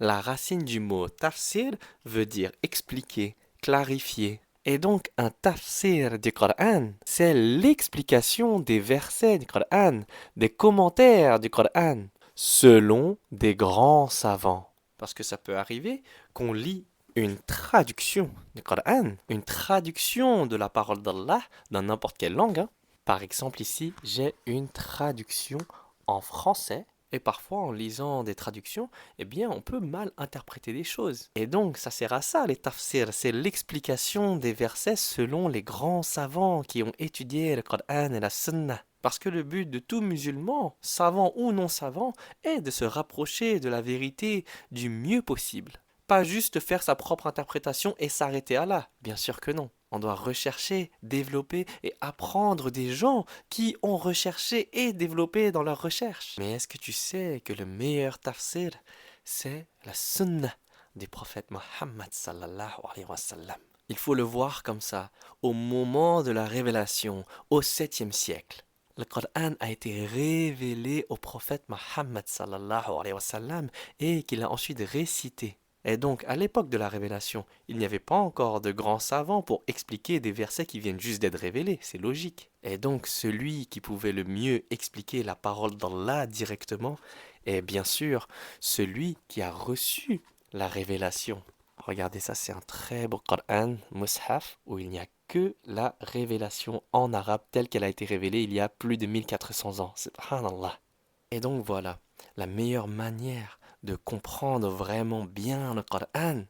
La racine du mot tafsir veut dire expliquer, clarifier. Et donc, un tafsir du Coran, c'est l'explication des versets du Coran, des commentaires du Coran, selon des grands savants. Parce que ça peut arriver qu'on lit une traduction du Coran, une traduction de la parole d'Allah dans n'importe quelle langue, hein. Par exemple, ici, j'ai une traduction en français. Et parfois, en lisant des traductions, eh bien, on peut mal interpréter des choses. Et donc, ça sert à ça, les tafsirs. C'est l'explication des versets selon les grands savants qui ont étudié le Coran et la Sunna. Parce que le but de tout musulman, savant ou non savant, est de se rapprocher de la vérité du mieux possible. Pas juste faire sa propre interprétation et s'arrêter à là. Bien sûr que non. On doit rechercher, développer et apprendre des gens qui ont recherché et développé dans leurs recherches. Mais est-ce que tu sais que le meilleur tafsir, c'est la sunnah du prophète Mohammed sallallahu alayhi wa sallam? Il faut le voir comme ça, au moment de la révélation, au 7e siècle. Le Coran a été révélé au prophète Mohammed sallallahu alayhi wa sallam et qu'il a ensuite récité. Et donc, à l'époque de la révélation, il n'y avait pas encore de grands savants pour expliquer des versets qui viennent juste d'être révélés, c'est logique. Et donc, celui qui pouvait le mieux expliquer la parole d'Allah directement est bien sûr celui qui a reçu la révélation. Regardez ça, c'est un très beau Coran, Mus'haf, où il n'y a que la révélation en arabe telle qu'elle a été révélée il y a plus de 1400 ans. Subhanallah. Et donc voilà, la meilleure manière de comprendre vraiment bien le Coran,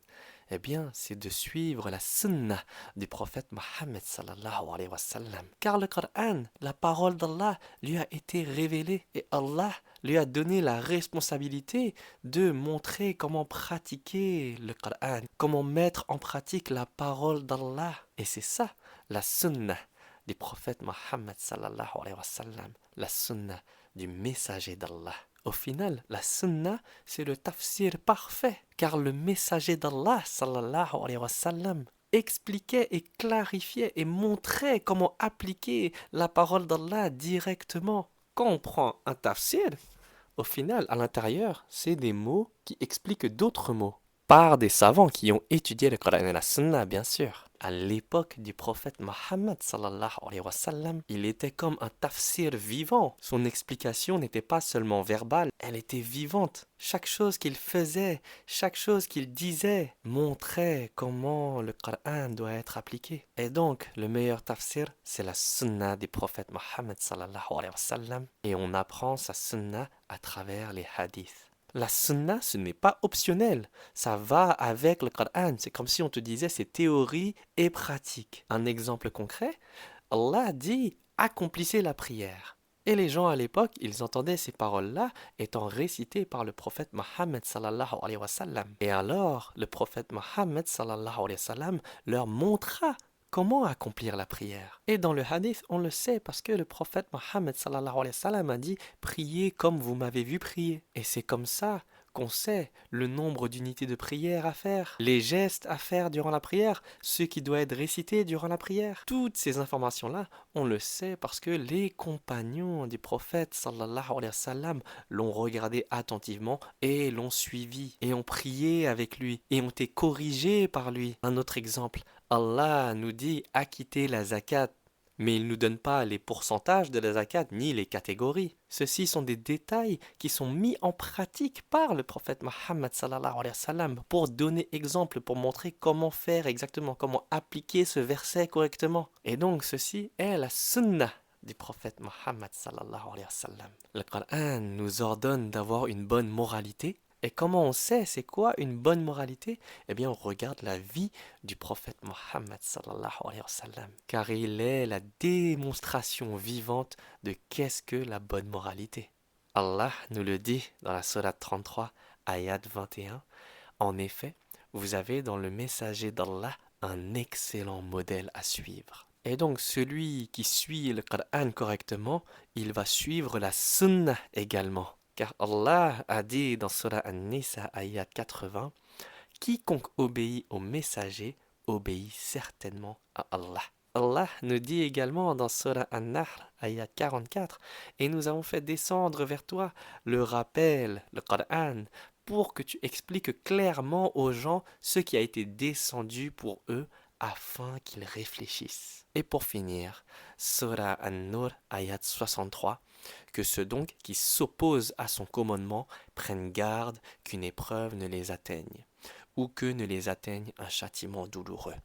eh bien, c'est de suivre la sunnah du prophète Mohammed sallallahu alayhi wa sallam. Car le Coran, la parole d'Allah, lui a été révélée et Allah lui a donné la responsabilité de montrer comment pratiquer le Coran, comment mettre en pratique la parole d'Allah. Et c'est ça, la sunnah du prophète Mohammed sallallahu alayhi wa sallam, la sunnah du messager d'Allah. Au final, la sunnah, c'est le tafsir parfait, car le messager d'Allah, sallallahu alayhi wa sallam, expliquait et clarifiait et montrait comment appliquer la parole d'Allah directement. Quand on prend un tafsir, au final, à l'intérieur, c'est des mots qui expliquent d'autres mots, par des savants qui ont étudié le Coran et la Sunna, bien sûr. À l'époque du prophète Mohammed sallallahu alayhi wa sallam, il était comme un tafsir vivant. Son explication n'était pas seulement verbale, elle était vivante. Chaque chose qu'il faisait, chaque chose qu'il disait montrait comment le Coran doit être appliqué. Et donc, le meilleur tafsir, c'est la Sunna du prophète Mohammed sallallahu alayhi wa sallam. Et on apprend sa Sunna à travers les hadiths. La sunna, ce n'est pas optionnel. Ça va avec le Coran. C'est comme si on te disait c'est théorie et pratique. Un exemple concret, Allah dit accomplissez la prière. Et les gens à l'époque, ils entendaient ces paroles-là étant récitées par le prophète Mohammed sallallahu alayhi wa sallam. Et alors, le prophète Mohammed sallallahu alayhi wa sallam leur montra comment accomplir la prière. Et dans le hadith, on le sait parce que le prophète Mohammed sallallahu alayhi wa sallam a dit priez comme vous m'avez vu prier. Et c'est comme ça qu'on sait le nombre d'unités de prière à faire, les gestes à faire durant la prière, ce qui doit être récité durant la prière. Toutes ces informations-là, on le sait parce que les compagnons du prophète sallallahu alayhi wa sallam l'ont regardé attentivement et l'ont suivi et ont prié avec lui et ont été corrigés par lui. Un autre exemple, Allah nous dit acquitter la zakat, mais il ne nous donne pas les pourcentages de la zakat ni les catégories. Ceux-ci sont des détails qui sont mis en pratique par le prophète Mohammed sallallahu alayhi wa sallam pour donner exemple, pour montrer comment faire exactement, comment appliquer ce verset correctement. Et donc ceci est la sunnah du prophète Mohammed sallallahu alayhi wa sallam. Le Coran nous ordonne d'avoir une bonne moralité. Et comment on sait c'est quoi une bonne moralité? Eh bien, on regarde la vie du prophète Mohammed sallallahu alayhi wa sallam. Car il est la démonstration vivante de qu'est-ce que la bonne moralité. Allah nous le dit dans la sourate 33, ayat 21. En effet, vous avez dans le messager d'Allah un excellent modèle à suivre. Et donc, celui qui suit le Coran correctement, il va suivre la sunnah également. Car Allah a dit dans Surah An-Nisa, ayat 80, quiconque obéit au messager obéit certainement à Allah. Allah nous dit également dans Surah An-Nahl, ayat 44, et nous avons fait descendre vers toi le rappel, le Coran, pour que tu expliques clairement aux gens ce qui a été descendu pour eux afin qu'ils réfléchissent. Et pour finir, Surah An-Nur, ayat 63, que ceux donc qui s'opposent à son commandement prennent garde qu'une épreuve ne les atteigne, ou que ne les atteigne un châtiment douloureux.